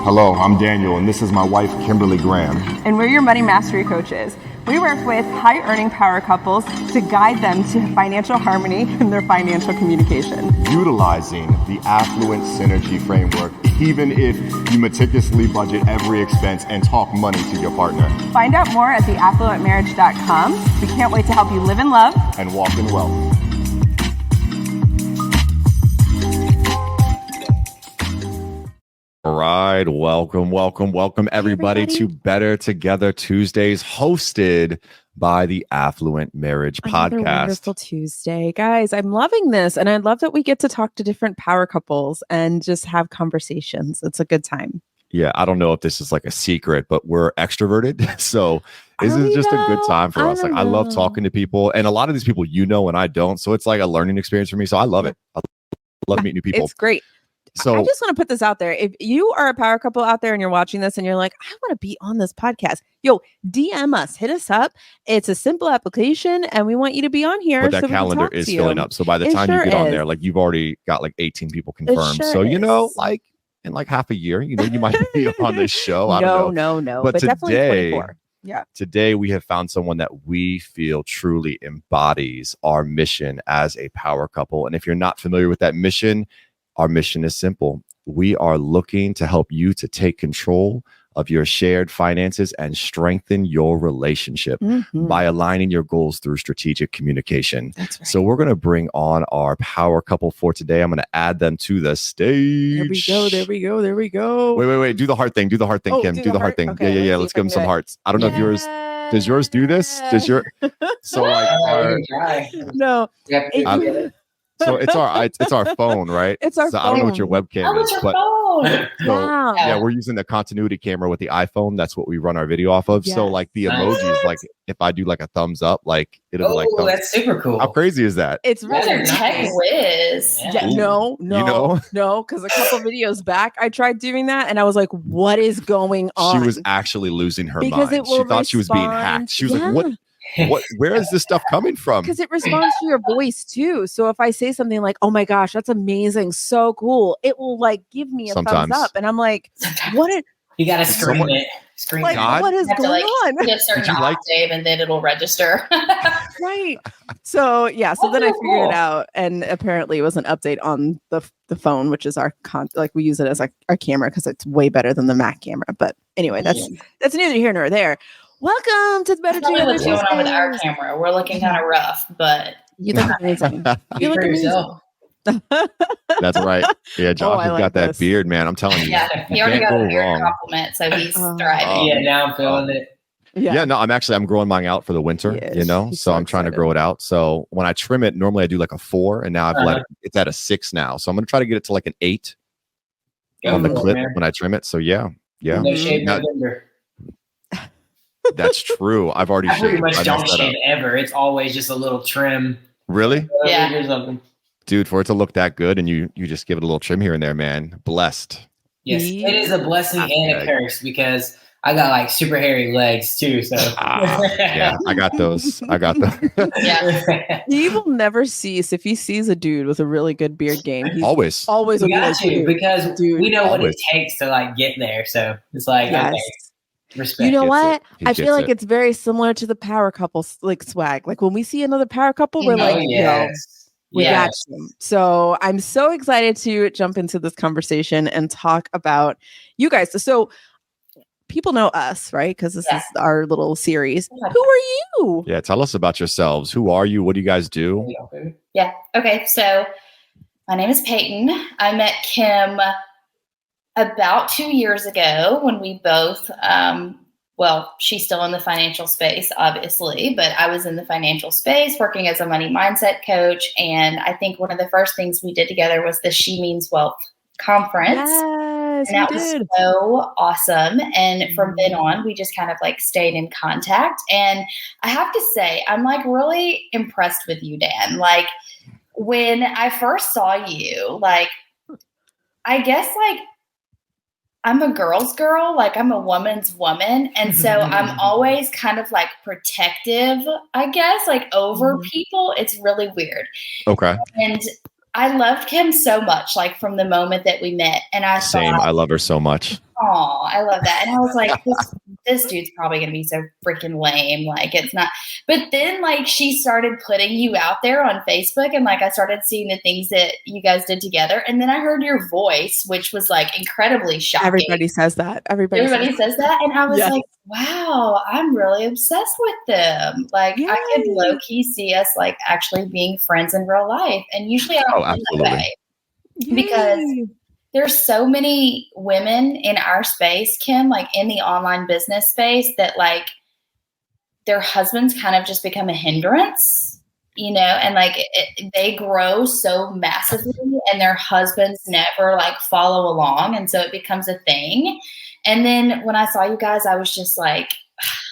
Hello, I'm Daniel, and this is my wife, Kimberly Graham. And we're your money mastery coaches. We work with high-earning power couples to guide them to financial harmony in their financial communication. Utilizing the Affluent Synergy Framework, even if you meticulously budget every expense and talk money to your partner. Find out more at theaffluentmarriage.com. We can't wait to help you live in love and walk in wealth. All right. Welcome everybody to Better Together Tuesdays, hosted by the Affluent Marriage Podcast. Wonderful Tuesday. Guys, I'm loving this. And I love that we get to talk to different power couples and just have conversations. It's a good time. Yeah. I don't know if this is like a secret, but we're extroverted. So this is just a good time for us. Like, I love talking to people, and a lot of these people, and I don't. So it's like a learning experience for me. So I love it. I love meeting new people. It's great. So I just want to put this out there. If you are a power couple out there and you're watching this and you're like, I want to be on this podcast, DM us, hit us up. It's a simple application and we want you to be on here. But that calendar is filling up. So by the time you get on there, like, you've already got like 18 people confirmed. So, like in like half a year, you might be on this show. I don't know. No. But today, definitely 24. Yeah. Today we have found someone that we feel truly embodies our mission as a power couple. And if you're not familiar with that mission, our mission is simple. We are looking to help you to take control of your shared finances and strengthen your relationship by aligning your goals through strategic communication. That's right. So we're going to bring on our power couple for today. I'm going to add them to the stage. There we go. Wait. Do the heart thing, Kim. Do the heart thing. Okay, yeah. Let's give them some hearts. I don't know if does yours do this? So like no. So it's our phone, right? It's our phone. I don't know what your webcam is, but wow. Yeah, we're using the continuity camera with the iPhone. That's what we run our video off of. Yes. So like the emojis, like if I do like a thumbs up, like it'll be like thumbs. That's super cool. How crazy is that? It's really nice. Tech whiz. Yeah. No, because a couple videos back I tried doing that and I was like, what is going on? She was actually losing her mind. She thought she was being hacked. She was like, where is this stuff coming from? Because it responds to your voice too. So if I say something like, oh my gosh, that's amazing, so cool, it will like give me a thumbs up. And I'm like, what? You got to scream it. Like, what is going on? Hit a certain octave and then it'll register. Right. So then I figured it out. And apparently it was an update on the phone, which is we use it as our camera because it's way better than the Mac camera. But anyway, that's neither here nor there. Welcome to the Better Together. What's going on with our camera? We're looking kind of rough, but you look amazing. You look amazing. That's right. Yeah, Josh has got that beard, man. I'm telling you. Yeah, he already got a beard compliment, so he's thriving. Yeah, now I'm feeling it. Yeah, no, I'm growing mine out for the winter, so I'm trying to grow it out. So when I trim it, normally I do like a 4, and now it's at a 6 now. So I'm going to try to get it to like an 8 on the clip when I trim it. So yeah. No shave November. That's true. I've already shaved. Pretty much don't shave ever. It's always just a little trim. Really? Yeah. Or something. Dude, for it to look that good and you just give it a little trim here and there, man. Blessed. Yes, it is a blessing and a curse because I got like super hairy legs too. So yeah, I got those. Yeah. He will never cease. If he sees a dude with a really good beard game, he's always we got to because we know what it takes to like get there. So it's like okay. Respect. You know what? I feel like it's very similar to the power couple like swag. Like when we see another power couple, we're like, we got you. So I'm so excited to jump into this conversation and talk about you guys. So people know us, right? Because this is our little series. Who are you? Yeah, tell us about yourselves. Who are you? What do you guys do? Yeah. Okay. So my name is Peyton. I met Kim about 2 years ago when we both, she's still in the financial space, obviously, but I was in the financial space working as a money mindset coach. And I think one of the first things we did together was the She Means Wealth conference. Yes, and that was so awesome. And from then on, we just kind of like stayed in contact. And I have to say, I'm like really impressed with you, Dan. Like when I first saw you, like, I guess like, I'm a girl's girl, like I'm a woman's woman. And so I'm always kind of like protective, I guess, like over people. It's really weird. Okay. And I loved Kim so much, like from the moment that we met. And I I love her so much. Oh, I love that. And I was like, this dude's probably going to be so freaking lame. Like, it's not. But then, like, she started putting you out there on Facebook, and like, I started seeing the things that you guys did together. And then I heard your voice, which was like incredibly shocking. Everybody says that. Everybody says that. And I was like, wow, I'm really obsessed with them. Like, I could low key see us like actually being friends in real life. And usually I don't feel that way. Because there's so many women in our space, Kim, like in the online business space, that like their husbands kind of just become a hindrance, you know, and like they grow so massively and their husbands never like follow along. And so it becomes a thing. And then when I saw you guys, I was just like,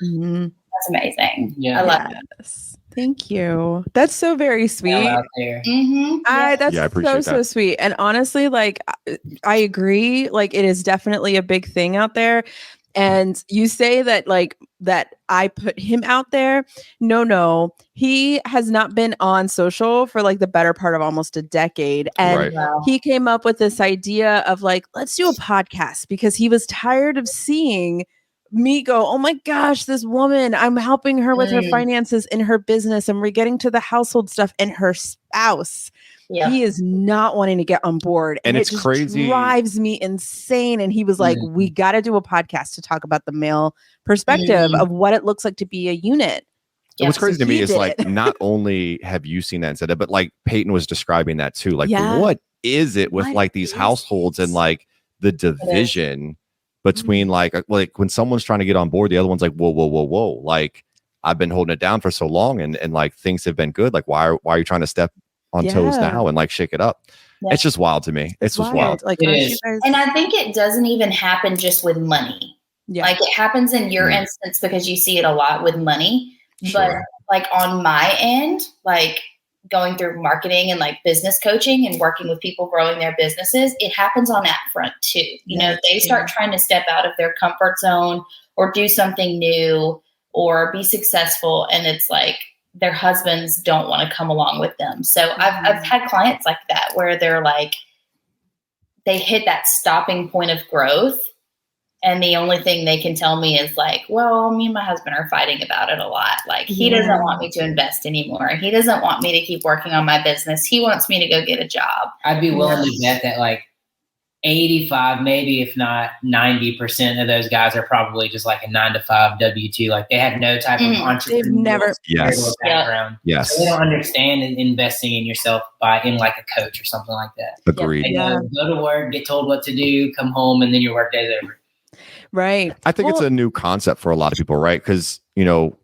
that's amazing. Yeah. I love it. Thank you. That's so very sweet. That's so sweet. And honestly, like, I agree. Like, it is definitely a big thing out there. And you say that, like, that I put him out there. No, he has not been on social for like the better part of almost a decade. And he came up with this idea of like, let's do a podcast, because he was tired of seeing me go, oh my gosh, this woman, I'm helping her with her finances in her business, and we're getting to the household stuff, and her spouse, he is not wanting to get on board. And it's just crazy. Drives me insane. And he was like, we got to do a podcast to talk about the male perspective of what it looks like to be a unit. And what's crazy to me is like, not only have you seen that and said that, but like Peyton was describing that too. Like, what is it with like these households and like the division between like when someone's trying to get on board, the other one's like, whoa. Like, I've been holding it down for so long and like things have been good. Like, why are you trying to step on toes now and like shake it up? It's just wild to me. It's just wild. Like, and I think it doesn't even happen just with money. Like, it happens in your instance because you see it a lot with money. But like on my end, like going through marketing and like business coaching and working with people growing their businesses, it happens on that front too. You know, they start trying to step out of their comfort zone or do something new or be successful. And it's like their husbands don't want to come along with them. So I've had clients like that where they're like, they hit that stopping point of growth. And the only thing they can tell me is like, well, me and my husband are fighting about it a lot. Like, he doesn't want me to invest anymore. He doesn't want me to keep working on my business. He wants me to go get a job. I'd be willing to bet that like 85, maybe if not 90% of those guys are probably just like a 9-to-5 W-2. Like, they have no type of entrepreneurial background. Yes. So they don't understand investing in yourself in like a coach or something like that. Agreed. They go to work, get told what to do, come home, and then your work day's over. Right. I think it's a new concept for a lot of people, right? Because, you know,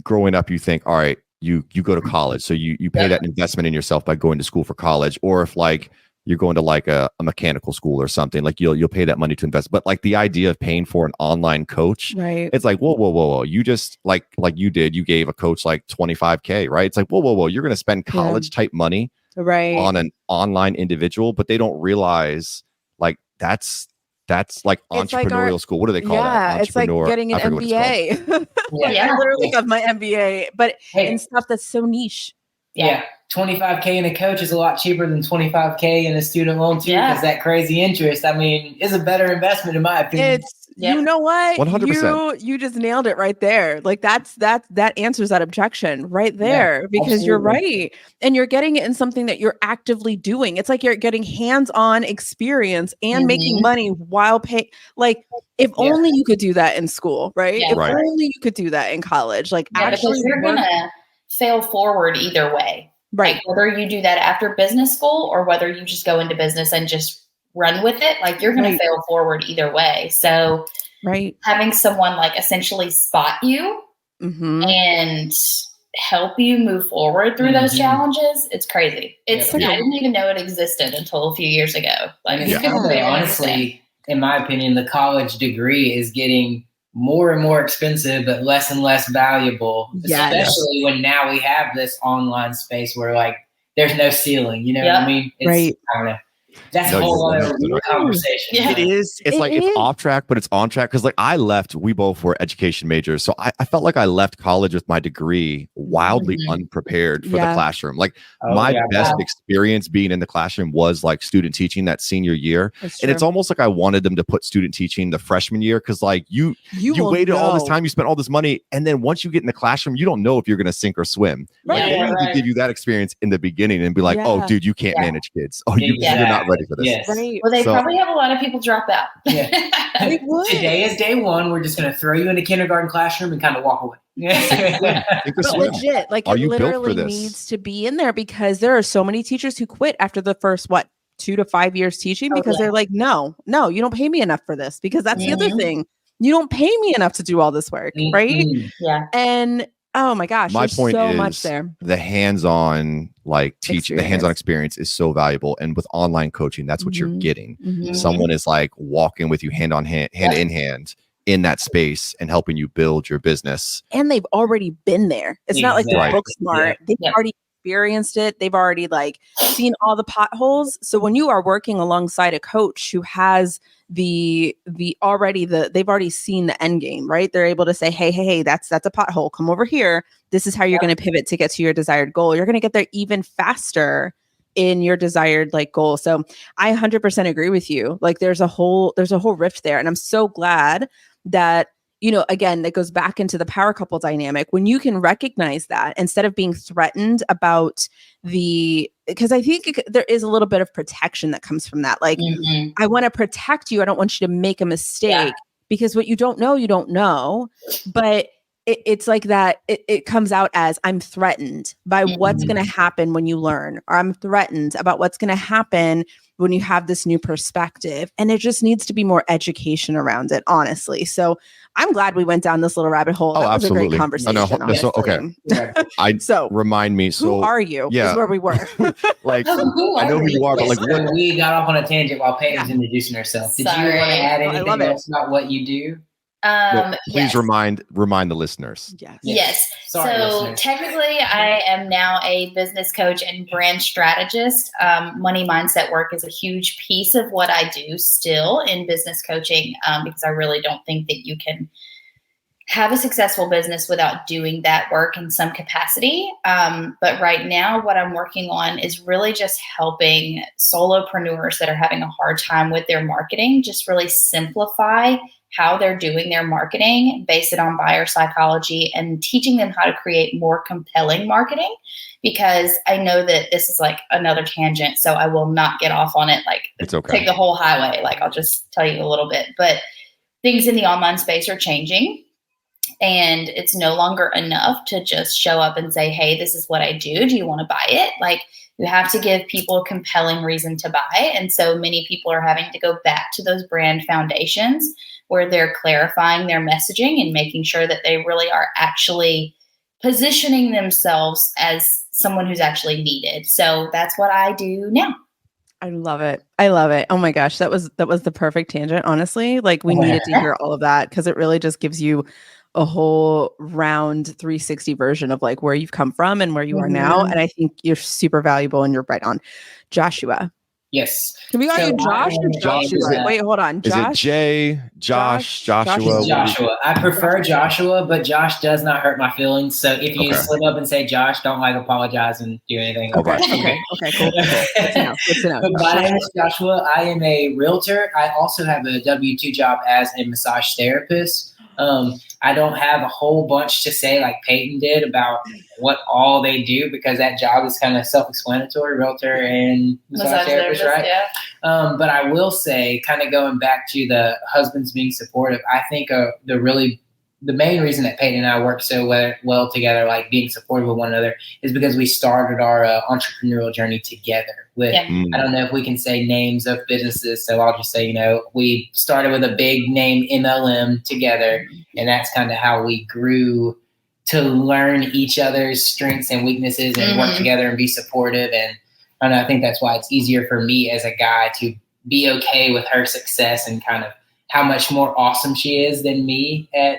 growing up, you think, all right, you go to college. So you pay that investment in yourself by going to school for college. Or if like you're going to like a mechanical school or something, like you'll pay that money to invest. But like the idea of paying for an online coach, it's like, whoa. You just like you did, you gave a coach like $25,000, right? It's like, whoa. You're going to spend college type money on an online individual, but they don't realize like that's like entrepreneurial school. What do they call that? It's like getting an MBA. I literally have my MBA, but in stuff that's so niche. Yeah. $25,000 in a coach is a lot cheaper than $25,000 in a student loan too, because that crazy interest, I mean, is a better investment in my opinion. You know what? 100%. You just nailed it right there. Like that answers that objection right there, because you're right. And you're getting it in something that you're actively doing. It's like you're getting hands-on experience and making money while paying. Like, if only you could do that in school, right? If only you could do that in college. Like, actually, because you're gonna fail forward either way. Right. Like, whether you do that after business school or whether you just go into business and just run with it, like, you're going to fail forward either way. So having someone like essentially spot you and help you move forward through those challenges, it's crazy. It's I didn't even know it existed until a few years ago. Like, honestly, in my opinion, the college degree is getting more and more expensive, but less and less valuable, especially when now we have this online space where like there's no ceiling, you know what I mean? I don't know. That's a whole other conversation. Yeah. It is. It's it's off track, but it's on track. Because like I left, we both were education majors. So I felt like I left college with my degree wildly unprepared for the classroom. Like my best experience being in the classroom was like student teaching that senior year. And it's almost like I wanted them to put student teaching the freshman year. Cause like you waited all this time, you spent all this money. And then once you get in the classroom, you don't know if you're going to sink or swim. Right. Like, they need to give you that experience in the beginning and be like, oh dude, you can't manage kids. Oh, you're not ready for this. Yes. Right. Well, they probably have a lot of people drop out. Yeah. Today is day one. We're just going to throw you in a kindergarten classroom and kind of walk away. But legit, like it literally needs to be in there because there are so many teachers who quit after the first 2 to 5 years teaching because they're like, no, you don't pay me enough for this, because that's the other thing. You don't pay me enough to do all this work, right? Yeah. And oh my gosh, my point so is much there. The hands-on teaching, the hands-on experience is so valuable. And with online coaching, that's what you're getting. Someone is like walking with you hand in hand in that space and helping you build your business. And they've already been there. It's not like they're book smart. They've already experienced it. They've already seen all the potholes. So when you are working alongside a coach who has they've already seen the end game, right? They're able to say, hey, that's a pothole. Come over here. This is how you're going to pivot to get to your desired goal. You're going to get there even faster in your desired goal. So I 100% agree with you. Like there's a whole rift there. And I'm so glad that, again, that goes back into the power couple dynamic. When you can recognize that instead of being threatened about because I think there is a little bit of protection that comes from that. Like, I want to protect you. I don't want you to make a mistake because what you don't know, but it's like that. It comes out as I'm threatened by what's going to happen when you learn, or I'm threatened about what's going to happen when you have this new perspective. And it just needs to be more education around it, honestly. So I'm glad we went down this little rabbit hole. That was absolutely. A great conversation. Okay. Remind me. So who are you? Yeah. Is where we were. I know who you are, but when we got off on a tangent while Peyton was introducing herself. Did you want to add anything else about what you do? Please remind the listeners. Yes. Sorry, so listeners. Technically, I am now a business coach and brand strategist. Money mindset work is a huge piece of what I do still in business coaching, because I really don't think that you can have a successful business without doing that work in some capacity. But right now, what I'm working on is really just helping solopreneurs that are having a hard time with their marketing, just really simplify how they're doing their marketing, base it on buyer psychology, and teaching them how to create more compelling marketing. Because I know that this is another tangent, so I will not get off on it. It's okay. Take the whole highway. I'll just tell you a little bit. But things in the online space are changing. And it's no longer enough to just show up and say, hey, this is what I do. Do you want to buy it? You have to give people a compelling reason to buy. And so many people are having to go back to those brand foundations where they're clarifying their messaging and making sure that they really are actually positioning themselves as someone who's actually needed. So that's what I do now. I love it. Oh my gosh. That was the perfect tangent. Honestly, we needed to hear all of that because it really just gives you a whole round 360 version of where you've come from and where you are now. And I think you're super valuable and you're right on. Joshua. Yes. Can we call you Josh or Joshua? Wait, hold on. Josh? Is it Jay, Joshua? Joshua. I prefer Joshua, but Josh does not hurt my feelings. So if you slip up and say Josh, don't apologize and do anything. Okay, cool. Good to know. But my name is Joshua. I am a realtor. I also have a W-2 job as a massage therapist. I don't have a whole bunch to say like Peyton did about what all they do because that job is kind of self-explanatory, realtor and massage therapist, right? Yeah. But I will say, kind of going back to the husbands being supportive, I think the main reason that Peyton and I work so well together, like being supportive of one another, is because we started our entrepreneurial journey together. I don't know if we can say names of businesses, so I'll just say, we started with a big name MLM together, and that's kind of how we grew to learn each other's strengths and weaknesses and work together and be supportive. And I think that's why it's easier for me as a guy to be okay with her success and kind of how much more awesome she is than me at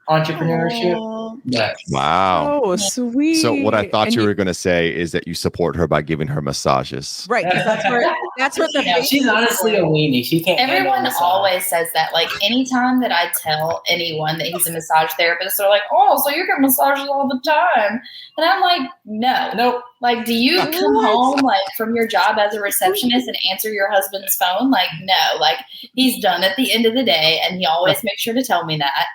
entrepreneurship. Wow. Oh, sweet. So what I thought you were going to say is that you support her by giving her massages. Right. That's where she's honestly a weenie. She can't. Everyone always says that. Like anytime that I tell anyone that he's a massage therapist, they're like, "Oh, so you get massages all the time?" And I'm like, "No, nope." Like, do you come home like from your job as a receptionist and answer your husband's phone? Like, no. Like, he's done at the end of the day, and he always makes sure to tell me that.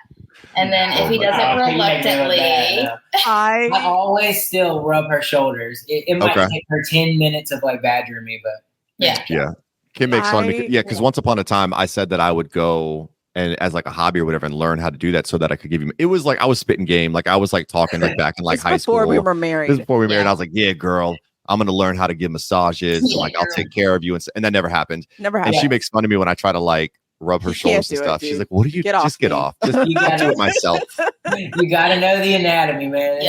And then if he doesn't reluctantly, I always still rub her shoulders. It might take her 10 minutes of like badgering me, but yeah. Kim makes fun of me. Yeah, because once upon a time I said that I would go and as like a hobby or whatever and learn how to do that so that I could give him. It was like I was spitting game, like I was like talking like back in like high school. Before we were married. This is before we married. I was like, yeah, girl, I'm gonna learn how to give massages. And, like I'll take care of you, and that never happened. And she makes fun of me when I try to like rub her shoulders and stuff. She's like, "What do you get off? Get off. Just do it myself." You got to know the anatomy, man.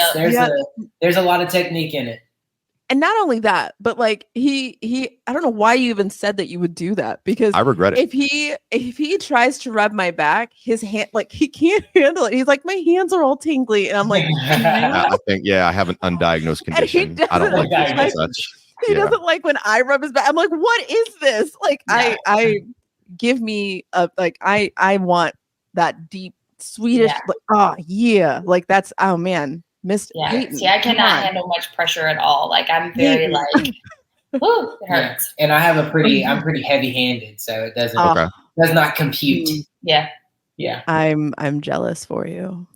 There's a lot of technique in it. And not only that, but like he I don't know why you even said that you would do that, because I regret it. If he tries to rub my back, his hand, like he can't handle it. He's like, my hands are all tingly, and I'm like, I think I have an undiagnosed condition. I don't like this such. He doesn't like when I rub his back. I'm like, what is this? Like I give me I want that deep Swedish like that's man. Mr. Peyton, see, I cannot handle much pressure at all. Like I'm very like, whoo, it hurts. And I have I'm pretty heavy-handed, so it does not compute. Yeah. I'm jealous for you.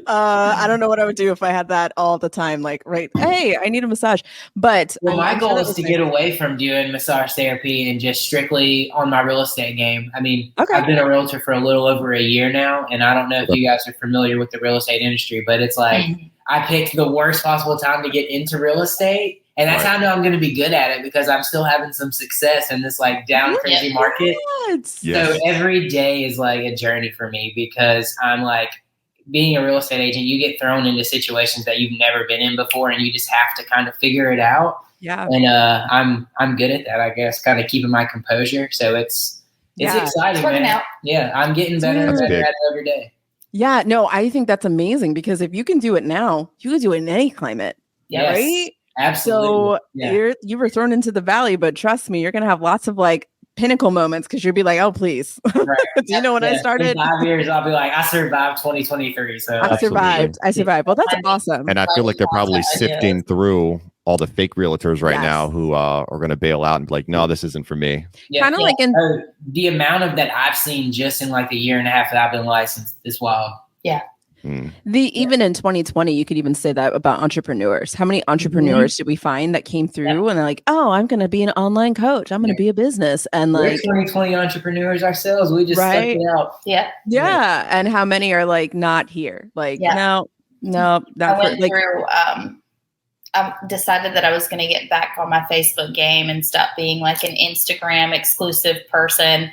I don't know what I would do if I had that all the time. Like, right, hey, I need a massage. But my goal is to get away from doing massage therapy and just strictly on my real estate game. I mean, I've been a realtor for a little over a year now, and I don't know if you guys are familiar with the real estate industry, but it's like I picked the worst possible time to get into real estate. And that's how I know I'm going to be good at it, because I'm still having some success in this like down crazy market. So every day is like a journey for me, because I'm like, being a real estate agent, you get thrown into situations that you've never been in before, and you just have to kind of figure it out. Yeah. And I'm good at that, I guess, kind of keeping my composure. So it's exciting, man. Out. Yeah, I'm getting better and better at it every day. Yeah, no, I think that's amazing, because if you can do it now, you can do it in any climate. Yes. Right? Absolutely. So you were thrown into the valley, but trust me, you're going to have lots of like pinnacle moments, because you'll be like, oh, please. Right. Do you know when I started? In 5 years, I'll be like, I survived 2023. So I survived. Well, that's awesome. And I feel like they're probably sifting through all the fake realtors right now who are going to bail out and be like, no, this isn't for me. Kind of like in the amount of that I've seen just in like the year and a half that I've been licensed is wild. Yeah. Even in 2020, you could even say that about entrepreneurs. How many entrepreneurs did we find that came through and they're like, oh, I'm going to be an online coach. I'm going to be a business. And we're like 2020 entrepreneurs ourselves. We just stuck it out. Yeah. And how many are like not here? Like, no, not I went through, I decided that I was going to get back on my Facebook game and stop being like an Instagram exclusive person.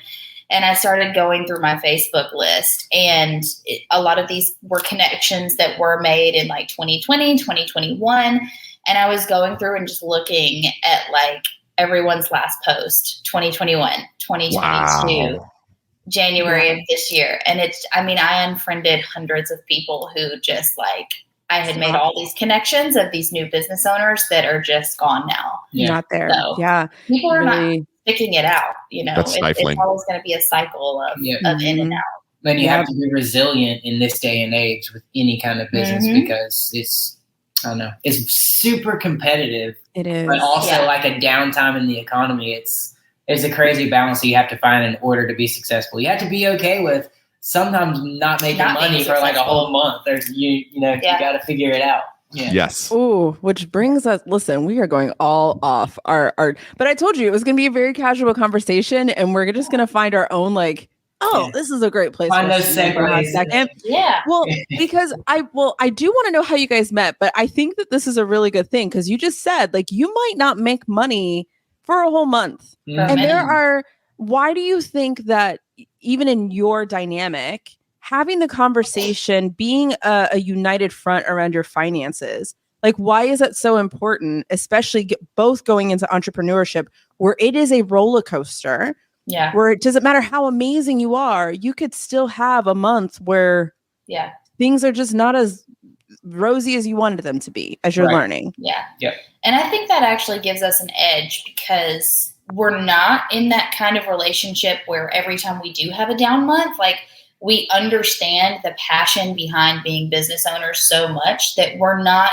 And I started going through my Facebook list, and a lot of these were connections that were made in like 2020, 2021. And I was going through and just looking at like everyone's last post, 2021, 2022, January of this year. And I unfriended hundreds of people who just like, I had made all these connections of these new business owners that are just gone now. Not there. So people are not picking it out, That's stifling. It's always going to be a cycle of in and out. And you have to be resilient in this day and age with any kind of business, because it's super competitive. It is. But also like a downtime in the economy. It's a crazy balance that you have to find in order to be successful. You have to be okay with sometimes not making money for like a whole month. You got to figure it out. Yeah. Yes. Ooh, which brings us, listen, we are going all off our but I told you it was going to be a very casual conversation, and we're just going to find our own like, this is a great place find those segues. Second. Yeah. Well, because I do want to know how you guys met, but I think that this is a really good thing, because you just said like you might not make money for a whole month. And why do you think that even in your dynamic, having the conversation, being a united front around your finances, like why is that so important, especially both going into entrepreneurship where it is a roller coaster, Yeah. Where it doesn't matter how amazing you are, you could still have a month where things are just not as rosy as you wanted them to be as you're learning. Yeah. And I think that actually gives us an edge because we're not in that kind of relationship where every time we do have a down month, like we understand the passion behind being business owners so much that we're not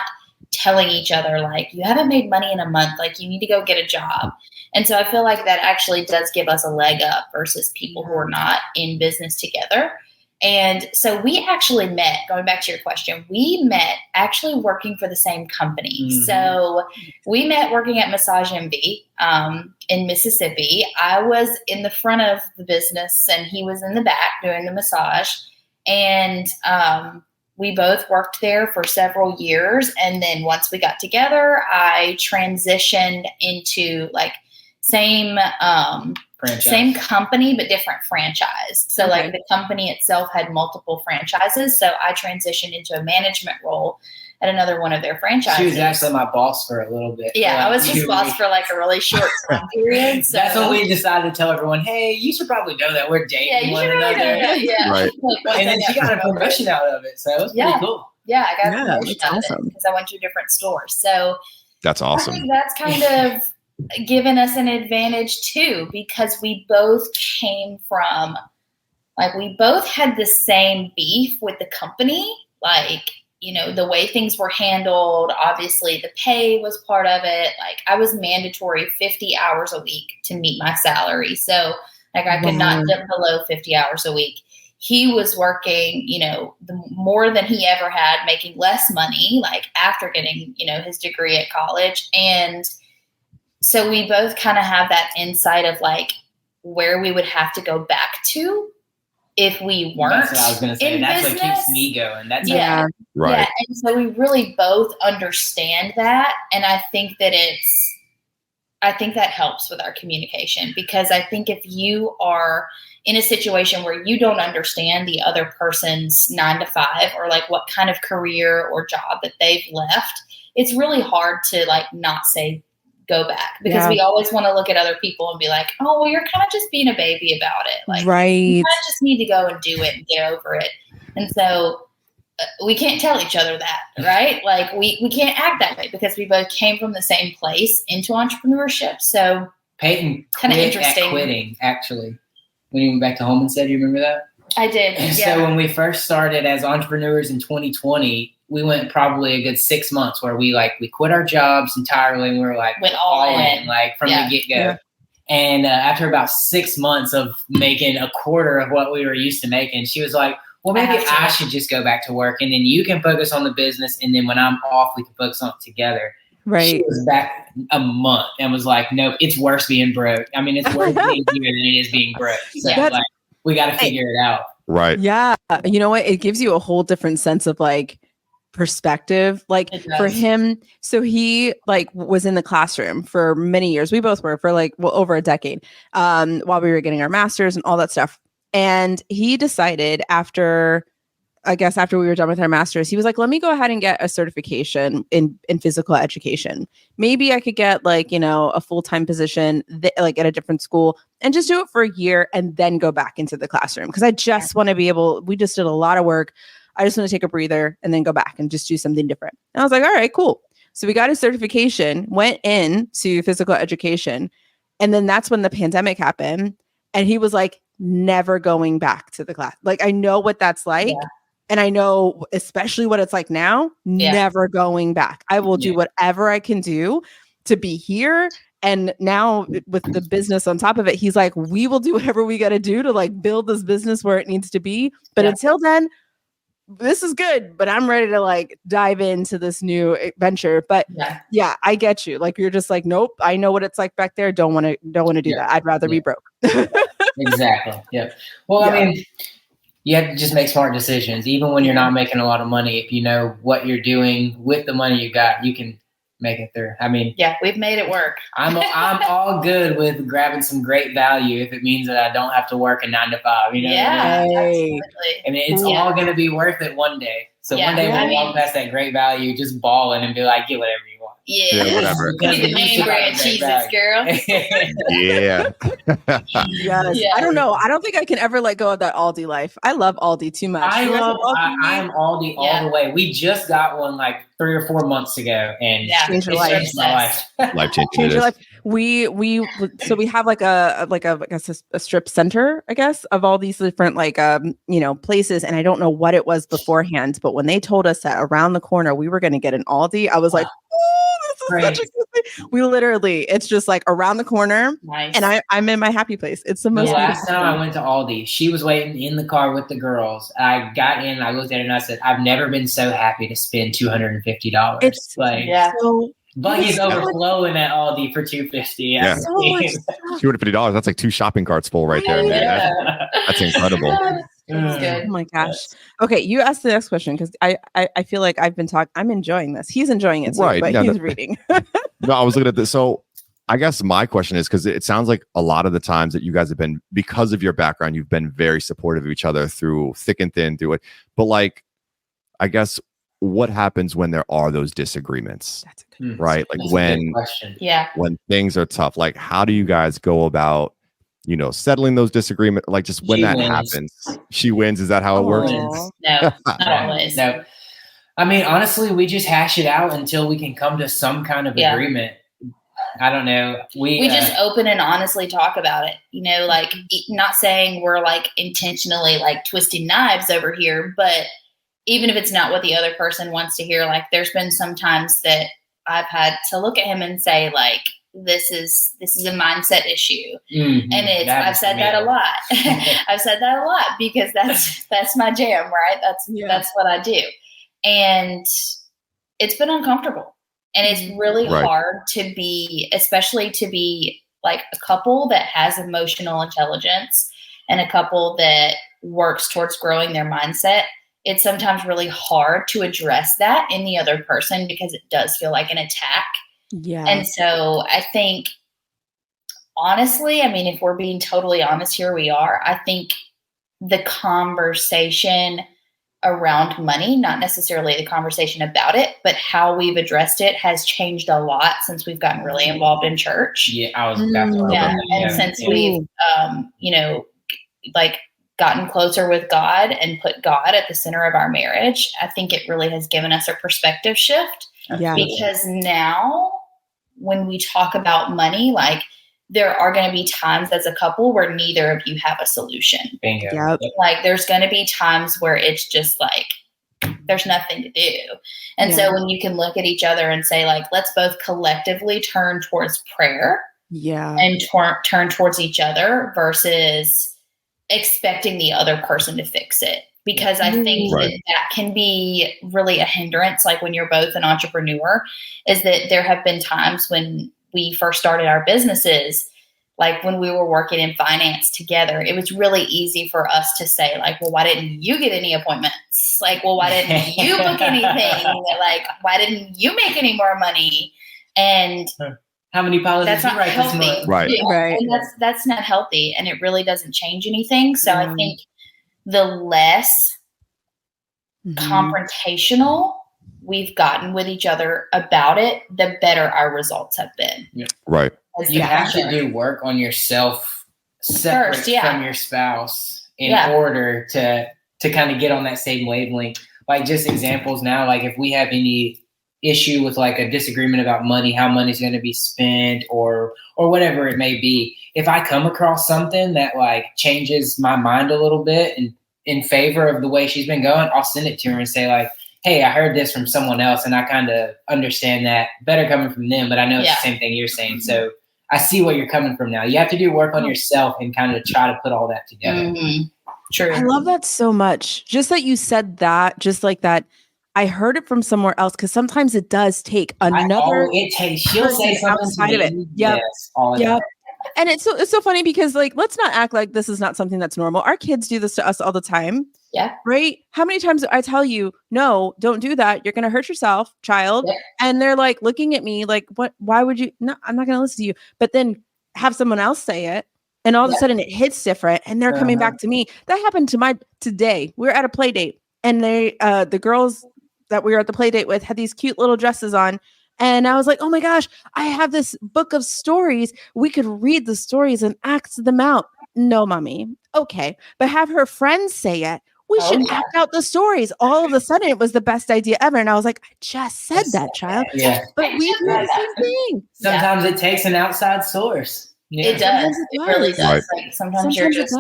telling each other like, you haven't made money in a month, like you need to go get a job. And so I feel like that actually does give us a leg up versus people who are not in business together. And so we actually met, going back to your question, we met actually working for the same company. Mm-hmm. So we met working at Massage MD in Mississippi. I was in the front of the business and he was in the back doing the massage. And we both worked there for several years. And then once we got together, I transitioned into like same company, but different franchise. So like the company itself had multiple franchises. So I transitioned into a management role at another one of their franchises. She was actually my boss for a little bit. Yeah, I was his boss for like a really short time period. So that's when we decided to tell everyone, hey, you should probably know that we're dating one another. Yeah. Right. And then she got a promotion out of it. So it was pretty cool. Yeah, I got a promotion out of it because I went to a different store. So that's awesome. I think that's kind of given us an advantage too, because we both came from, like, we both had the same beef with the company. Like, you know, the way things were handled, obviously the pay was part of it. Like I was mandatory 50 hours a week to meet my salary. So like I could not dip below 50 hours a week. He was working, you know, more than he ever had, making less money, like after getting, you know, his degree at college. And so we both kind of have that insight of like where we would have to go back to if we weren't. That's what I was going to say. That's business. What keeps me going. That's right. Yeah. And so we really both understand that. And I think that that helps with our communication, because I think if you are in a situation where you don't understand the other person's 9 to 5 or like what kind of career or job that they've left, it's really hard to like not say go back, because we always want to look at other people and be like, oh, well, you're kind of just being a baby about it. Like, you kind of just need to go and do it and get over it. And so we can't tell each other that, right? Like we can't act that way because we both came from the same place into entrepreneurship. So Peyton kind of interesting at quitting, actually. When he went back to home and said, you remember that? I did. And so when we first started as entrepreneurs in 2020, we went probably a good 6 months where we quit our jobs entirely and we were like went all in, like from the get-go. Yeah. And after about 6 months of making a quarter of what we were used to making, she was like, well, maybe I should just go back to work and then you can focus on the business. And then when I'm off, we can focus on it together. Right. She was back a month and was like, nope, it's worse being broke. I mean, it's worse being here than it is being broke. So like, we got to figure it out. Right. Yeah. You know what? It gives you a whole different sense of like perspective. Like for him, so he like was in the classroom for many years. We both were for like, well, over a decade, while we were getting our masters and all that stuff. And he decided after we were done with our masters, he was like, let me go ahead and get a certification in physical education. Maybe I could get like, you know, a full-time position like at a different school and just do it for a year and then go back into the classroom. Because I just want to be able, we just did a lot of work. I just want to take a breather and then go back and just do something different. And I was like, all right, cool. So we got his certification, went into physical education. And then that's when the pandemic happened. And he was like, never going back to the class. Like, I know what that's like. Yeah. And I know especially what it's like now, never going back. I will do whatever I can do to be here. And now with the business on top of it, he's like, we will do whatever we got to do to like build this business where it needs to be. But until then, this is good, but I'm ready to like dive into this new venture. But yeah, I get you. Like, you're just like, nope, I know what it's like back there. Don't want to do that. I'd rather be broke. Exactly. Yeah. Well, I mean, you have to just make smart decisions. Even when you're not making a lot of money, if you know what you're doing with the money you got, you can make it through. I mean, we've made it work. I'm all good with grabbing some great value if it means that I don't have to work a 9 to 5. You know, absolutely. I mean, it's all going to be worth it one day. So one day we'll walk past that great value, just balling and be like, get whatever you want. Yeah, whatever. Need the name brand cheeses, girl. Yeah. Yes. Yeah. I don't know. I don't think I can ever let go of that Aldi life. I love Aldi too much. I'm Aldi all the way. We just got one like 3 or 4 months ago, and changed my life. Life changing. Change your life. We have like a strip center, I guess, of all these different places, and I don't know what it was beforehand, but when they told us that around the corner we were going to get an Aldi, I was like, oh, this is such a good thing. We literally, it's just like around the corner, and I'm in my happy place. It's the most. Last time I went to Aldi, she was waiting in the car with the girls. I got in, I looked at her, and I said, "I've never been so happy to spend $250." It's like so. Buggy's overflowing at Aldi for $250. Yeah, so much $250. That's like 2 shopping carts full right there. Man. That's incredible. Oh my gosh. Okay, you asked the next question because I feel like I've been talking. I'm enjoying this. He's enjoying it too, right? But he's reading. No, I was looking at this. So I guess my question is, because it sounds like a lot of the times that you guys have been, because of your background, you've been very supportive of each other through thick and thin, through it. But like, I guess, what happens when there are those disagreements? That's a good right? Like when things are tough, like how do you guys go about, settling those disagreements? Like just when happens, she wins. Is that how it works? No, not always. No. I mean, honestly, we just hash it out until we can come to some kind of agreement. I don't know. We just open and honestly talk about it. Like not saying we're like intentionally like twisting knives over here, but even if it's not what the other person wants to hear, like there's been some times that I've had to look at him and say like, this is a mindset issue. Mm-hmm. And I've said that a lot. I've said that a lot because that's my jam, right? That's what I do. And it's been uncomfortable. And it's really hard to be, especially to be like a couple that has emotional intelligence and a couple that works towards growing their mindset. It's sometimes really hard to address that in the other person because it does feel like an attack. Yeah. And so I think, honestly, I mean, if we're being totally honest, here we are. I think the conversation around money, not necessarily the conversation about it, but how we've addressed it has changed a lot since we've gotten really involved in church. Yeah, and since we've, gotten closer with God and put God at the center of our marriage, I think it really has given us a perspective shift. Yeah. Because now when we talk about money, like there are going to be times as a couple where neither of you have a solution. Bingo. Yep. Like there's going to be times where it's just like, there's nothing to do. And so when you can look at each other and say like, let's both collectively turn towards prayer and turn towards each other versus expecting the other person to fix it. Because I think that can be really a hindrance. Like when you're both an entrepreneur, is that there have been times when we first started our businesses, like when we were working in finance together, it was really easy for us to say like, well, why didn't you get any appointments? Like, well, why didn't you book anything? Like, why didn't you make any more money? And how many policies did you write this month? Right. And that's not healthy, and it really doesn't change anything. So I think the less confrontational we've gotten with each other about it, the better our results have been. Yeah. Right. You have to do work on yourself separate from your spouse in order to kind of get on that same wavelength. Like just examples now, like if we have any issue with like a disagreement about money, how money's going to be spent or whatever it may be. If I come across something that like changes my mind a little bit and in favor of the way she's been going, I'll send it to her and say like, hey, I heard this from someone else and I kind of understand that better coming from them, but I know it's the same thing you're saying. So I see where you're coming from now. You have to do work on yourself and kind of try to put all that together. Mm-hmm. True. I love that so much. Just that you said that, just like that. I heard it from somewhere else because sometimes it does take another. She'll say something outside of it. Yep. Yep. And it's so funny because like, let's not act like this is not something that's normal. Our kids do this to us all the time. Yeah. Right. How many times do I tell you, no, don't do that. You're going to hurt yourself, child. Yeah. And they're like looking at me like, what, why would you? No, I'm not going to listen to you. But then have someone else say it. And all of a sudden it hits different and they're coming back to me. That happened today. We were at a play date and the girls that we were at the play date with had these cute little dresses on. And I was like, oh my gosh, I have this book of stories. We could read the stories and act them out. No, mommy. Okay. But have her friends say it. We should act out the stories. All of a sudden, it was the best idea ever. And I was like, I just said that, child. Yeah. But we do the same thing. Sometimes it takes an outside source. Yeah. It does. It really does. Right. Like sometimes you're just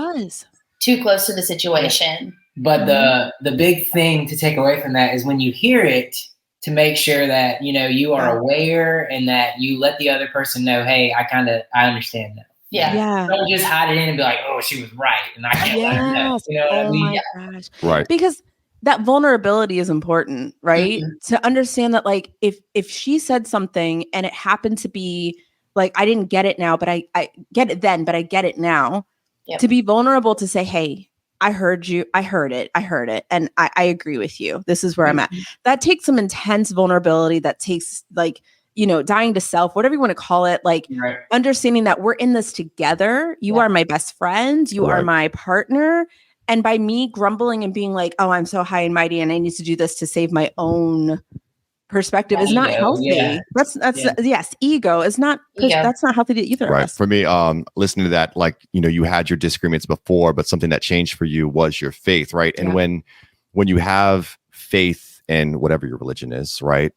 too close to the situation. But the big thing to take away from that is when you hear it, to make sure that, you are aware and that you let the other person know, hey, I understand that. Yeah. Don't just hide it in and be like, oh, she was right. And I can't let her know. You know what I mean? My gosh. Right. Because that vulnerability is important, right? Mm-hmm. To understand that, like, if she said something and it happened to be like, I didn't get it now, but I get it then, but I get it now. Yep. To be vulnerable to say, hey, I heard you. I heard it. And I agree with you. This is where I'm at. That takes some intense vulnerability. That takes dying to self, whatever you want to call it, like understanding that we're in this together. You are my best friend. You are my partner. And by me grumbling and being like, oh, I'm so high and mighty and I need to do this to save my own perspective is not healthy. Yeah. That's yes. Ego is not, that's not healthy to either of us. For me, listening to that, like, you had your disagreements before, but something that changed for you was your faith. Right. And when you have faith in whatever your religion is, right,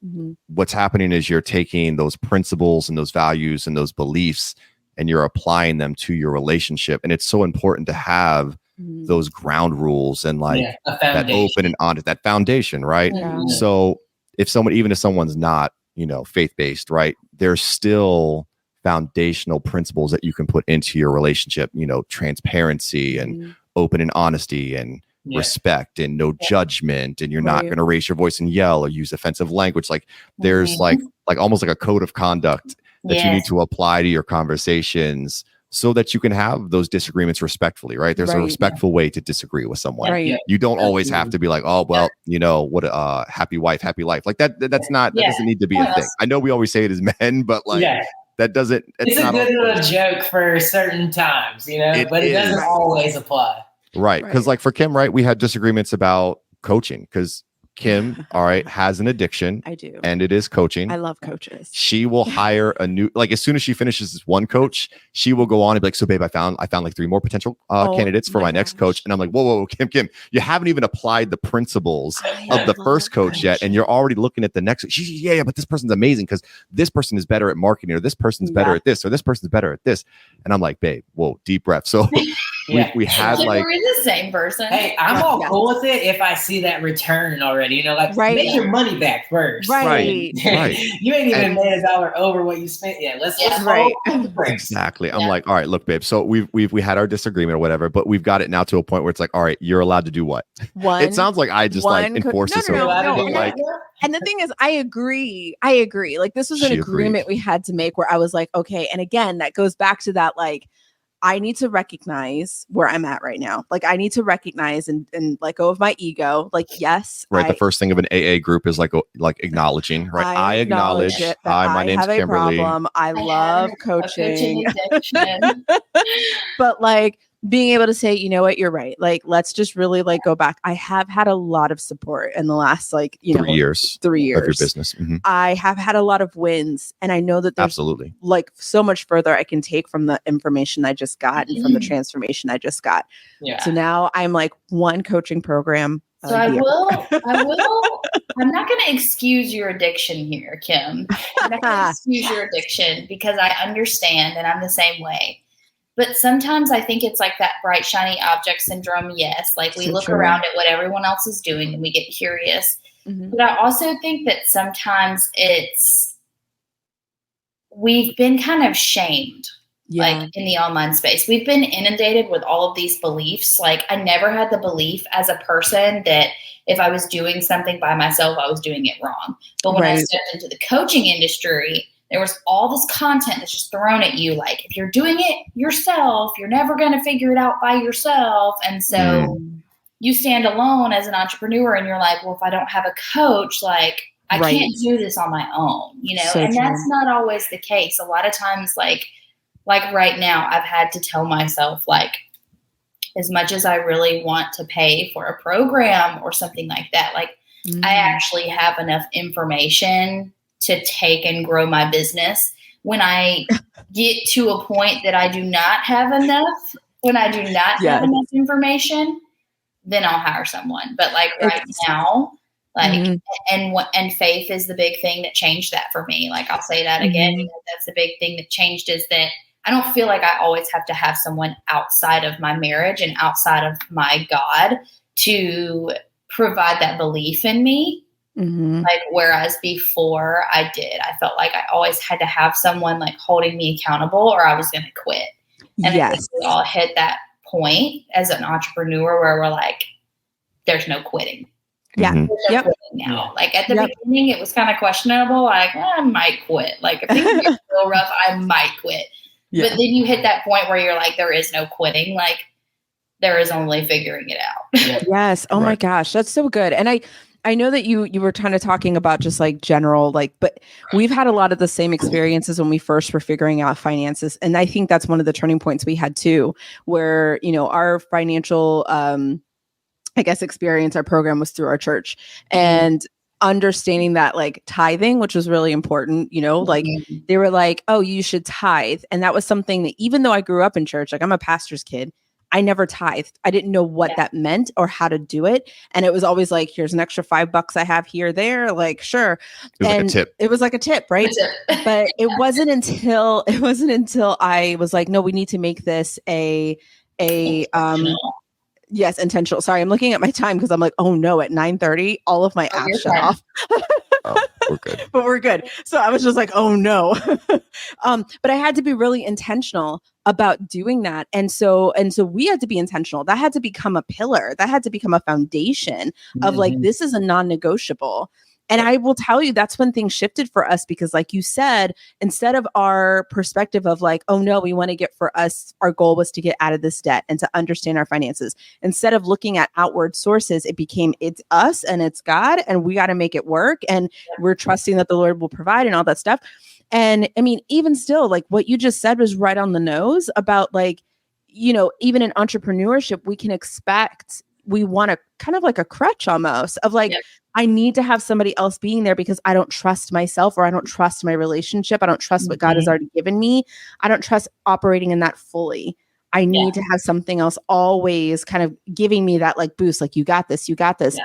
what's happening is you're taking those principles and those values and those beliefs and you're applying them to your relationship. And it's so important to have those ground rules and like that open and honest, that foundation. Right. So if someone's not, faith-based, right, there's still foundational principles that you can put into your relationship, transparency and open and honesty and respect and no judgment. And you're not going to raise your voice and yell or use offensive language. Like there's like almost like a code of conduct that you need to apply to your conversations so that you can have those disagreements respectfully, right? There's a respectful way to disagree with someone. Right. You don't always have to be like, oh, well, what a happy wife, happy life. Like that doesn't need to be a thing. I know we always say it as men, but like that doesn't, it's a good little joke for certain times, but it doesn't always apply. Right. Because like for Kim, right, we had disagreements about coaching because Kim, all right, has an addiction. I do. And it is coaching. I love coaches. She will hire a new, like as soon as she finishes this one coach, she will go on and be like, so babe, I found like 3 more potential candidates for my next coach. And I'm like, whoa, Kim, you haven't even applied the principles of the first coach yet. And you're already looking at the next. But this person's amazing because this person is better at marketing or this person's better at this or this person's better at this. And I'm like, babe, whoa, deep breath. So we had like, we're the same person. Hey, I'm all cool with it if I see that return already. Make your money back first. Right. You ain't even made $1 over what you spent yet. Let's exactly. I'm like, all right, look, babe. So we had our disagreement or whatever, but we've got it now to a point where it's like, all right, you're allowed to do what? It sounds like I just like enforced this. No. And the thing is, I agree. Like this was an agreement we had to make where I was like, okay. And again, that goes back to that, like, I need to recognize where I'm at right now. Like I need to recognize and let go of my ego. Like, yes. Right. The first thing of an AA group is like acknowledging, right? I acknowledge it. Hi, my name's Kimberly. I love coaching. But like being able to say, you know what, you're right. Like, let's just really like go back. I have had a lot of support in the last 3 years of your business. I have had a lot of wins, and I know that there's absolutely like so much further I can take from the information I just got and from the transformation I just got. Yeah. So now I'm like one coaching program. So I will. I'm not going to excuse your addiction here, Kim. I'm not going to excuse your addiction because I understand, and I'm the same way. But sometimes I think it's like that bright, shiny object syndrome. Yes. Like we look around at what everyone else is doing and we get curious. But I also think that sometimes we've been kind of shamed, like in the online space. We've been inundated with all of these beliefs. Like I never had the belief as a person that if I was doing something by myself, I was doing it wrong. But when I stepped into the coaching industry, there was all this content that's just thrown at you. Like, if you're doing it yourself, you're never going to figure it out by yourself. And so you stand alone as an entrepreneur and you're like, well, if I don't have a coach, like I can't do this on my own, and that's not always the case. A lot of times, like right now, I've had to tell myself, like, as much as I really want to pay for a program or something like that, like I actually have enough information to take and grow my business. When I get to a point that I do not have enough, when I do not have enough information, then I'll hire someone. But like right now, like, and faith is the big thing that changed that for me. Like, I'll say that again, because that's the big thing that changed, is that I don't feel like I always have to have someone outside of my marriage and outside of my God to provide that belief in me. Like, whereas before I felt like I always had to have someone like holding me accountable or I was going to quit. And I think we all hit that point as an entrepreneur where we're like, there's no quitting. Yeah. There's no quitting now. Like at the beginning, it was kind of questionable. Like, I might quit. Like if things get real rough, I might quit. But then you hit that point where you're like, there is no quitting. Like there is only figuring it out. Yes. Oh my gosh. That's so good. And I know that you were kind of talking about just like general, like, but we've had a lot of the same experiences when we first were figuring out finances. And I think that's one of the turning points we had too, where, you know, our financial, I guess, experience, our program was through our church, and understanding that like tithing, which was really important, you know, like they were like, oh, you should tithe. And that was something that even though I grew up in church, like I'm a pastor's kid, I never tithed. I didn't know what that meant or how to do it. And it was always like, here's an extra $5 I have here, there, like, sure. It was like a tip. It was like a tip, right? But it wasn't until I was like, no, we need to make this yes, intentional. Sorry, I'm looking at my time because I'm like, oh no, at 9:30, all of my apps shut off. We're good. But we're good. So I was just like, oh no. But I had to be really intentional about doing that. And so we had to be intentional. That had to become a pillar. That had to become a foundation of like, this is a non-negotiable. And I will tell you, that's when things shifted for us, because like you said, instead of our perspective of like, oh no, we want to get, for us, our goal was to get out of this debt and to understand our finances. Instead of looking at outward sources, it became, it's us and it's God, and we got to make it work. And we're trusting that the Lord will provide and all that stuff. And I mean, even still, like what you just said was right on the nose about like, you know, even in entrepreneurship, we can expect, we want a kind of like a crutch almost of like, I need to have somebody else being there because I don't trust myself, or I don't trust my relationship. I don't trust what God has already given me. I don't trust operating in that fully. I need to have something else always kind of giving me that like boost, like you got this.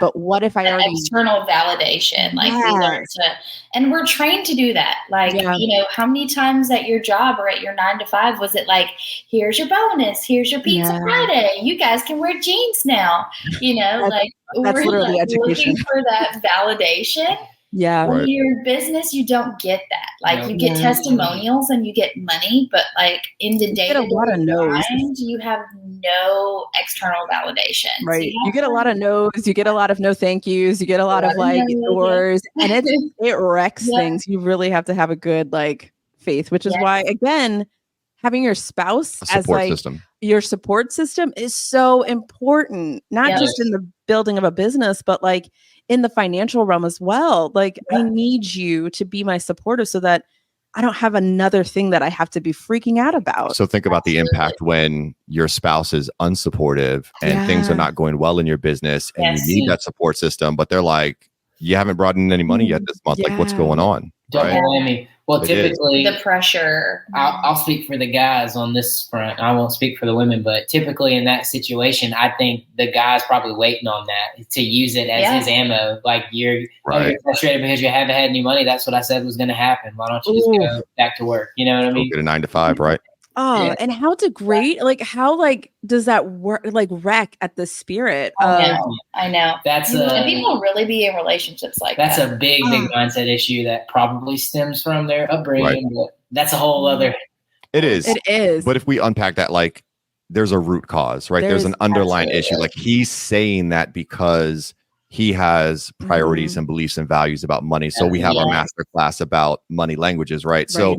But what if I already external validation, like we learn to, and we're trained to do that. Like, you know, how many times at your job or at your 9 to 5 was it like, here's your bonus, here's your pizza Friday, you guys can wear jeans now, you know, that's we're literally like education. looking for that validation. When you're in business, you don't get that. Like you get testimonials and you get money, but like in the day, you have no external validation. Right. So you get a lot of no's, you get a lot of no thank yous, you get a lot of like doors, and it wrecks things. You really have to have a good like faith, which is why, again, having your spouse as like your support system is so important, not just in the building of a business, but like in the financial realm as well. Like I need you to be my supporter so that I don't have another thing that I have to be freaking out about. So think about the impact when your spouse is unsupportive and things are not going well in your business, and you need that support system, but they're like, you haven't brought in any money yet this month. Like what's going on? Double whammy. Well, typically the pressure. I'll speak for the guys on this front. I won't speak for the women, but typically in that situation, I think the guy's probably waiting on that to use it as his ammo. Like you're frustrated because you haven't had any money. That's what I said was going to happen. Why don't you just go back to work? You know what I mean? Get a 9 to 5, right? Oh, and how degrade, like how like does that work? Like wreck at the spirit. I know. And people really be in relationships like that's that. That's a big mindset issue that probably stems from their upbringing. But that's a whole other. It is. It is. But if we unpack that, like there's a root cause, right? There's an underlying issue. Like he's saying that because he has priorities and beliefs and values about money. So we have our master class about money languages, right? So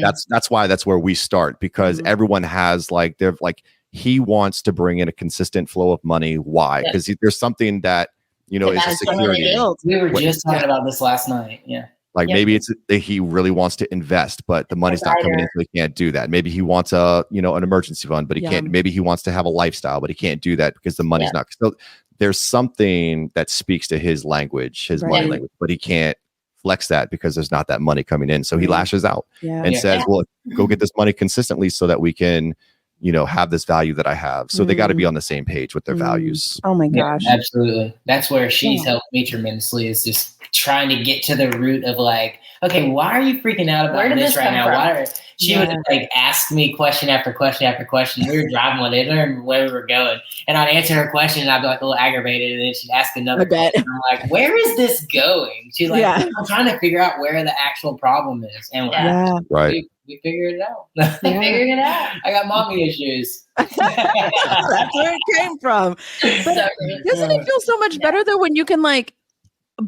that's why that's where we start, because everyone has like, they're like, he wants to bring in a consistent flow of money. Why? Because there's something that, you know, is a security. We were just talking about this last night. Yeah. Like maybe it's he really wants to invest, but the money's not coming in, so he can't do that. Maybe he wants an emergency fund, but he can't. Maybe he wants to have a lifestyle, but he can't do that because the money's not. So there's something that speaks to his language, his money language, but he can't flex that because there's not that money coming in. So he lashes out and says, well, go get this money consistently so that we can, have this value that I have. So they got to be on the same page with their values. Oh my gosh. Yeah, absolutely. That's where she's helped me tremendously, is just trying to get to the root of like, okay, why are you freaking out about this right now? She would like ask me question after question after question. We were driving with her and where we were going, and I'd answer her question and I'd be like a little aggravated, and then she'd ask another question. I'm like, where is this going? She's like, I'm trying to figure out where the actual problem is. And we figured it out. We figured it out. I got mommy issues. That's where it came from. But doesn't it feel so much better though when you can like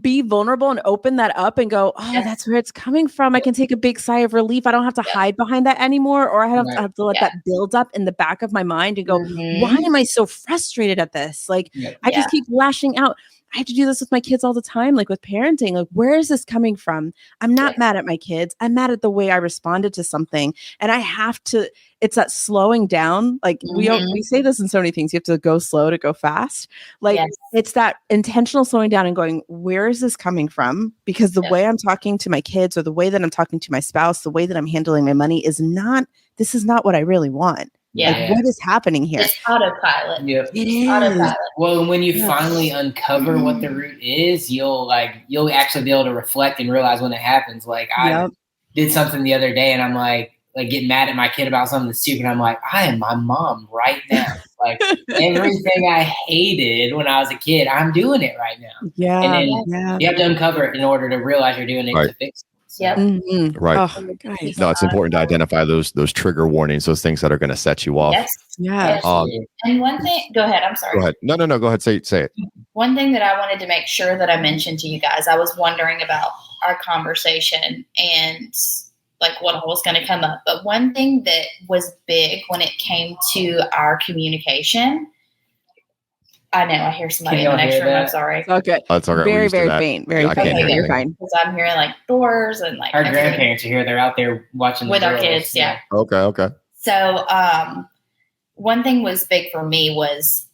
be vulnerable and open that up and go, that's where it's coming from. I can take a big sigh of relief. I don't have to hide behind that anymore, or I have to let that build up in the back of my mind and go, why am I so frustrated at this? Like I just keep lashing out. I have to do this with my kids all the time, like with parenting. Like, where is this coming from? I'm not mad at my kids. I'm mad at the way I responded to something. And I have to, it's that slowing down. Like we say this in so many things. You have to go slow to go fast. Like it's that intentional slowing down and going, where is this coming from? Because the way I'm talking to my kids, or the way that I'm talking to my spouse, the way that I'm handling my money this is not what I really want. Like, what is happening here? It's autopilot. Yep. It is. Autopilot. Well, when you finally uncover what the root is, you'll actually be able to reflect and realize when it happens. Like I did something the other day and I'm like getting mad at my kid about something stupid. I'm like, I am my mom right now. Like everything I hated when I was a kid, I'm doing it right now. Yeah. And then you have to uncover it in order to realize you're doing it to fix it. Yep. Right. Oh, guys. No, it's important to identify those trigger warnings, those things that are going to set you off. Yes. And one thing, go ahead. I'm sorry. Go ahead. No. Go ahead. Say it. One thing that I wanted to make sure that I mentioned to you guys, I was wondering about our conversation and like what all was going to come up. But one thing that was big when it came to our communication, I know I hear somebody in the next room. I'm sorry. Okay. That's all right. Very, very faint. Very faint. You're fine. Because I'm hearing like doors and like our grandparents are here. They're out there watching with our kids. Yeah. Okay. So one thing was big for me was,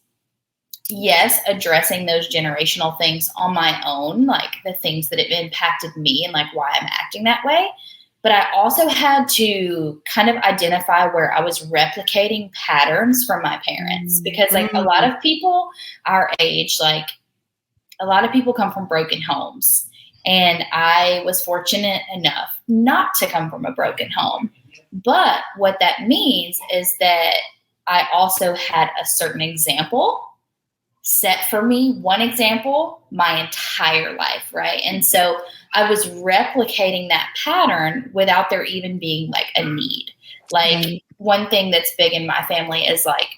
yes, addressing those generational things on my own, like the things that have impacted me and like why I'm acting that way. But I also had to kind of identify where I was replicating patterns from my parents, because like a lot of people our age, like a lot of people come from broken homes, and I was fortunate enough not to come from a broken home. But what that means is that I also had a certain example set for me, one example, my entire life, right? And so I was replicating that pattern without there even being like a need. Like one thing that's big in my family is like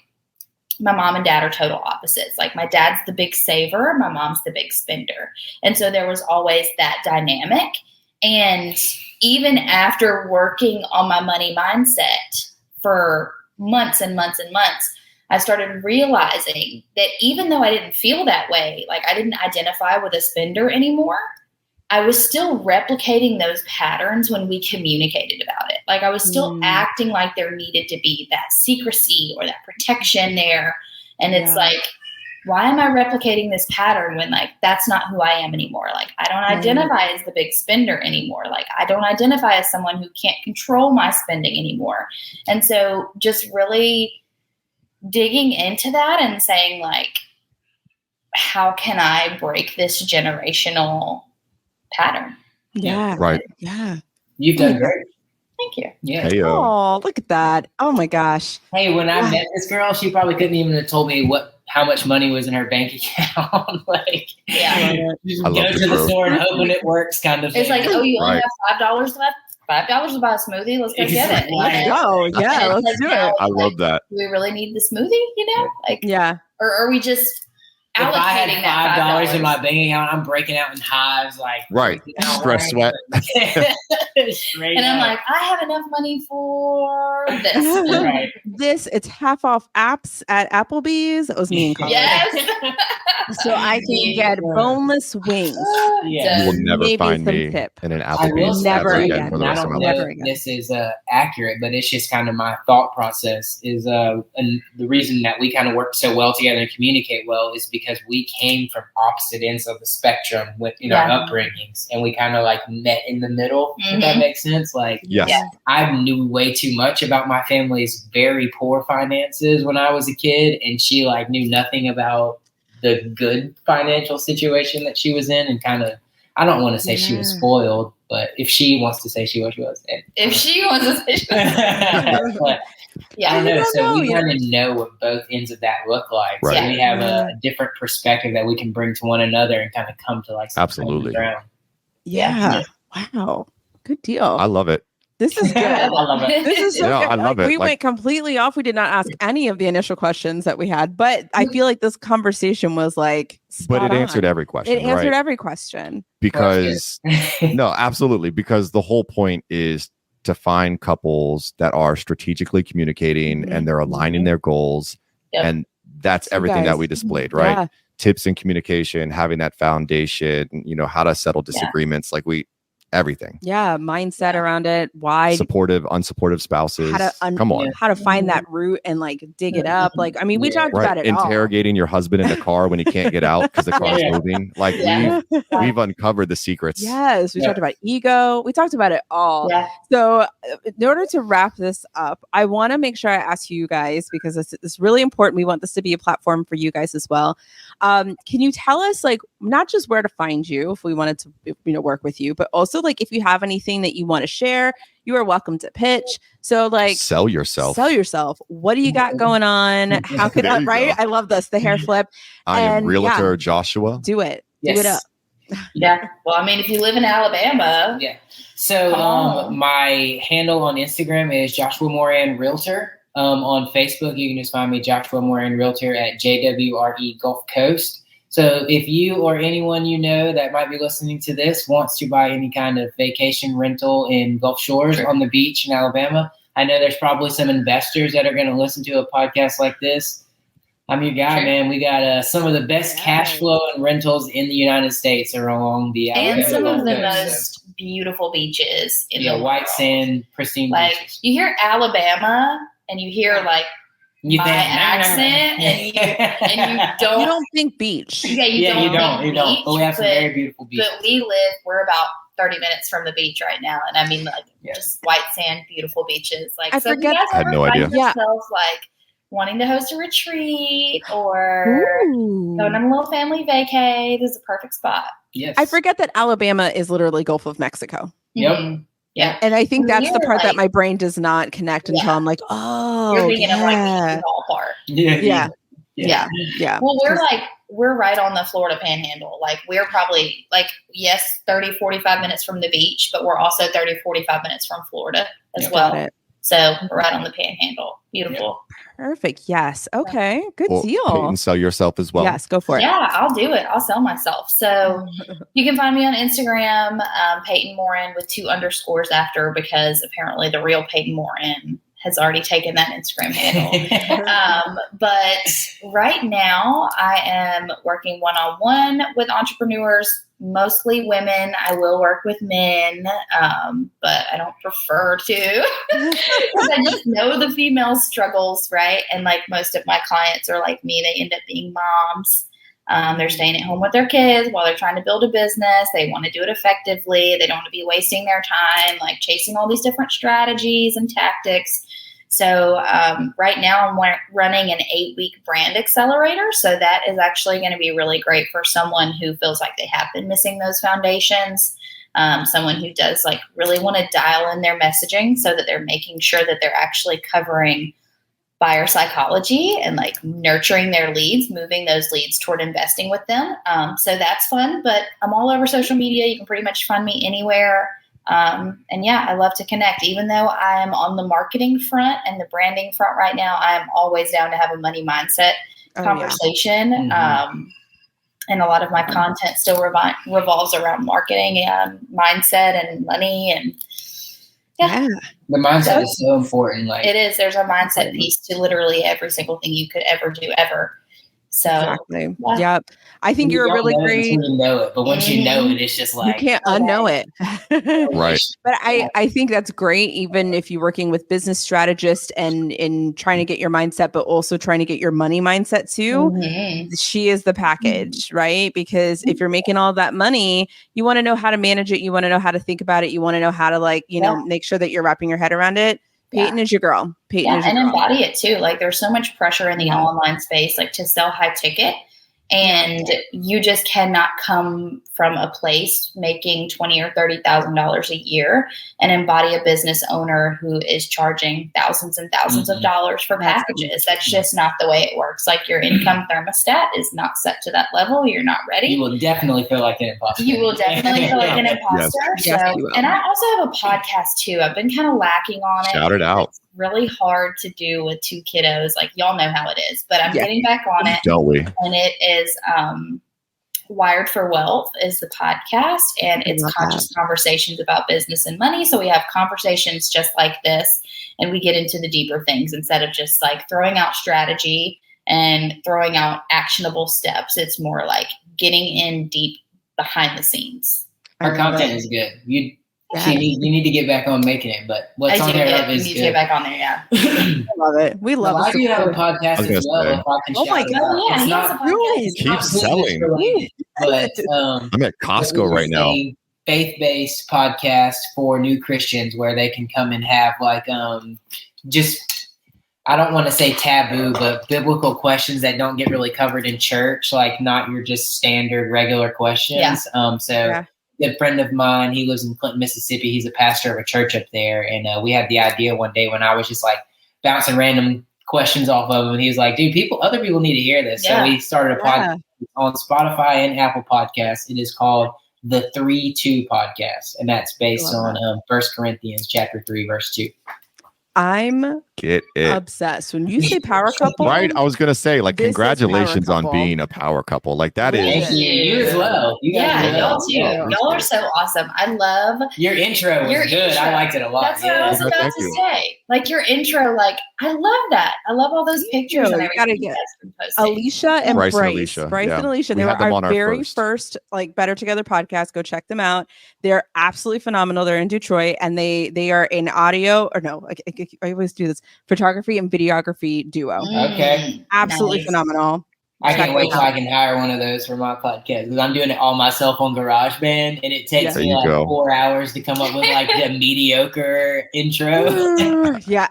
my mom and dad are total opposites. Like my dad's the big saver, my mom's the big spender. And so there was always that dynamic. And even after working on my money mindset for months and months and months, I started realizing that even though I didn't feel that way, like I didn't identify with a spender anymore, I was still replicating those patterns when we communicated about it. Like I was still acting like there needed to be that secrecy or that protection there. And it's like, why am I replicating this pattern when like that's not who I am anymore? Like I don't identify as the big spender anymore. Like I don't identify as someone who can't control my spending anymore. And so just really digging into that and saying like, how can I break this generational pattern? Yeah. Right. Yeah. You've done great. Thank you. Yeah. Hey, oh, look at that. Oh my gosh. Hey, when I met this girl, she probably couldn't even have told me how much money was in her bank account. Like, just go to the store and hoping it works kind of thing. It's like, oh, you only have $5 left? $5 to buy a smoothie? Let's go get it. Let's go. Yeah, let's do it. I love that. Do we really need the smoothie, you know? Like, or are we just if I had allocating that $5 in my bank account, I'm breaking out in hives, like stress sweat. And I'm like, I have enough money for this. Right. It's half off apps at Applebee's. It was me in college. Yes. So I can get boneless wings. Yeah. You will never Maybe find some me tip. in an I will Applebee's say, never ever again. again for the I rest of don't my know life. if this is accurate, but it's just kind of my thought process is and the reason that we kind of work so well together and communicate well is because we came from opposite ends of the spectrum with our upbringings, and we kind of like met in the middle, if that makes sense. Like, Yes. I knew way too much about my family's very poor finances when I was a kid, and she like knew nothing about the good financial situation that she was in, and kind of, I don't want to say she was spoiled, but if she wants to say she was. If she wants to say she was. But, Yeah. I don't know. So we kind of know what both ends of that look like. Right. So we have a different perspective that we can bring to one another and kind of come to like some Absolutely. common ground. Yeah. Wow. Good deal. I love it. This is good. I love it. This is so Yeah, good. I love it. We Like- went completely off. We did not ask any of the initial questions that we had, but I feel like this conversation was like But it spot answered on. every question. It answered right? every question. Because no, absolutely. Because the whole point is to find couples that are strategically communicating and they're aligning their goals. Yep. And that's So everything guys, that we displayed, right? Yeah. Tips in communication, having that foundation, how to settle disagreements, everything. Yeah. Mindset around it. Why Supportive, unsupportive spouses. Come on. how to find that root and like dig it up. Like, I mean, we talked about it all. Interrogating your husband in the car when he can't get out because the car's moving. Like we've uncovered the secrets. Yes, we talked about ego. We talked about it all. Yeah. So in order to wrap this up, I want to make sure I ask you guys, because it's really important. We want this to be a platform for you guys as well. Can you tell us, like, not just where to find you if we wanted to work with you, but also like if you have anything that you want to share, you are welcome to pitch. So like sell yourself. What do you got going on? How could I, right? I love this, the hair flip. I am realtor Joshua. Do it. Yes. Do it up. Yeah. Well, I mean, if you live in Alabama. Yeah. So my handle on Instagram is Joshua Moran Realtor. On Facebook, you can just find me Joshua Moran Realtor at JWRE Gulf Coast. So if you or anyone that might be listening to this wants to buy any kind of vacation rental in Gulf Shores on the beach in Alabama, I know there's probably some investors that are going to listen to a podcast like this. I'm your guy, man. We got some of the best cash flow and rentals in the United States are along the Alabama And some of the Gulf Coast. most beautiful beaches in the world. White sand, pristine Like, beaches. you hear Alabama and you hear like You my accent and you don't. You don't think beach. Yeah, you don't. You don't. But we have some very beautiful beaches. But we're about 30 minutes from the beach right now. And I mean, like, just white sand, beautiful beaches. Like, I so forget- if you guys I had ever no find idea. yourself, like, wanting to host a retreat or Ooh. going on a little family vacay, this is a perfect spot. Yes. I forget that Alabama is literally Gulf of Mexico. Yep. Mhm. Yeah. And I think that's the You're part that like- my brain does not connect until I'm like, oh, You're thinking of like the yeah. Hall part. Yeah. Yeah. Yeah. Well, we're right on the Florida Panhandle. Like, we're probably like, yes, 30, 45 minutes from the beach, but we're also 30, 45 minutes from Florida as well. Got it. So we're right on the Panhandle. Beautiful. Perfect. Yes. Okay. Good Well, deal. Peyton, sell yourself as well. Yes. Go for it. Yeah, I'll do it. I'll sell myself. So you can find me on Instagram, Peyton Moran with 2 underscores after, because apparently the real Peyton Moran has already taken that Instagram handle. But right now I am working one-on-one with entrepreneurs, mostly women. I will work with men, but I don't prefer to because I just know the female struggles, right? And like most of my clients are like me. They end up being moms. They're staying at home with their kids while they're trying to build a business. They want to do it effectively. They don't want to be wasting their time, like chasing all these different strategies and tactics. So right now I'm running an 8-week brand accelerator. So that is actually going to be really great for someone who feels like they have been missing those foundations. Someone who does like really want to dial in their messaging so that they're making sure that they're actually covering buyer psychology and like nurturing their leads, moving those leads toward investing with them. So that's fun, but I'm all over social media. You can pretty much find me anywhere. And yeah, I love to connect. Even though I am on the marketing front and the branding front right now, I am always down to have a money mindset conversation. Yeah. And a lot of my content still revolves around marketing and mindset and money. And Yeah. The mindset is so important. Like it is. There's a mindset piece to literally every single thing you could ever do ever. So exactly. Yep. I think you're a really great. You know it, but once you know it, it's just like you can't unknow it. Right. But I think that's great, even if you're working with business strategists and in trying to get your mindset, but also trying to get your money mindset too. She is the package, right? Because if you're making all that money, you want to know how to manage it. You want to know how to think about it. You want to know how to make sure that you're wrapping your head around it. Peyton is your girl. Peyton is your girl. Embody it too. Like there's so much pressure in the online space, like to sell high ticket. And you just cannot come from a place making $20,000 or $30,000 a year and embody a business owner who is charging thousands and thousands of dollars for packages. That's just not the way it works. Like your income thermostat is not set to that level. You're not ready. You will definitely feel like an imposter. You will definitely feel like an imposter. Yes, and I also have a podcast too. I've been kind of lacking on it. Shout it out. It's really hard to do with 2 kiddos. Like y'all know how it is, but I'm getting back on it. Don't we? And it is Wired for Wealth is the podcast, and it's conscious conversations about business and money. So we have conversations just like this, and we get into the deeper things instead of just like throwing out strategy and throwing out actionable steps. It's more like getting in deep behind the scenes. Our content is good. You need to get back on making it, but what's on there is good. You need to get back on there, yeah. I love it. We love it. I do have a podcast as well. Oh my God. Yeah, it's not keep selling. But I'm at Costco right now. Faith-based podcast for new Christians where they can come and have like just I don't want to say taboo, but biblical questions that don't get really covered in church, like not your just standard regular questions. Good friend of mine, he lives in Clinton, Mississippi. He's a pastor of a church up there. And we had the idea one day when I was just like bouncing random questions off of him. And he was like, dude, other people need to hear this. So we started a podcast on Spotify and Apple Podcasts. It is called the 3-2 Podcast. And that's based on 1 Corinthians chapter 3, verse 2. I'm obsessed. When you say power couple, right? I was gonna say, like, congratulations on being a power couple. Like that is. Thank you. You as well. Y'all too. Y'all are so awesome. I love your intro. Was good. I liked it a lot. That's what I was about to say. Like your intro, like I love that. I love all those pictures and everything. You gotta get Alicia and Bryce. Bryce and Alicia. They were our very first like Better Together podcast. Go check them out. They're absolutely phenomenal. They're in Detroit, and they are an audio I always do this photography and videography duo. Okay, absolutely phenomenal. I can't wait till I can hire one of those for my podcast because I'm doing it all myself on GarageBand, and it takes me like 4 hours to come up with like the mediocre intro.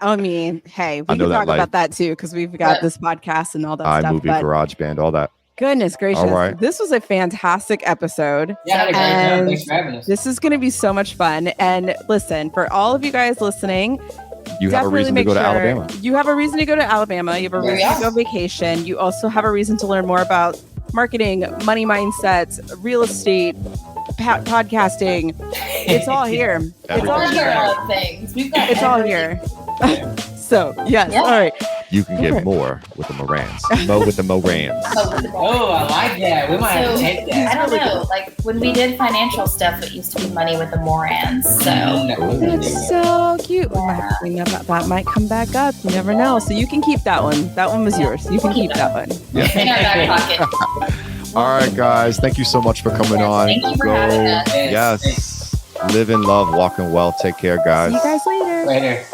I mean, hey, we can talk about that too because we've got this podcast and all that stuff. iMovie, GarageBand, all that. Goodness gracious. Right. This was a fantastic episode. Yeah, thanks for having us. This is going to be so much fun. And listen, for all of you guys listening, you have a reason to go to Alabama. You have a reason to go to Alabama. You have a reason to go vacation. You also have a reason to learn more about marketing, money mindsets, real estate, podcasting. It's all here. It's all here. Things. It's all here. So, yes. All right. You can get more with the Morans. Mo with the Morans. Oh, I like that. We might have to take that. I don't know. Like when we did financial stuff, it used to be money with the Morans. So it's so cute. We might have to bring that might come back up. You never know. So you can keep that one. That one was yours. You can keep that one. Yeah. In our back pocket. All right, guys. Thank you so much for coming on. Thank you for having us. Yes. Live in love, walk in wealth. Take care, guys. See you guys later. Later.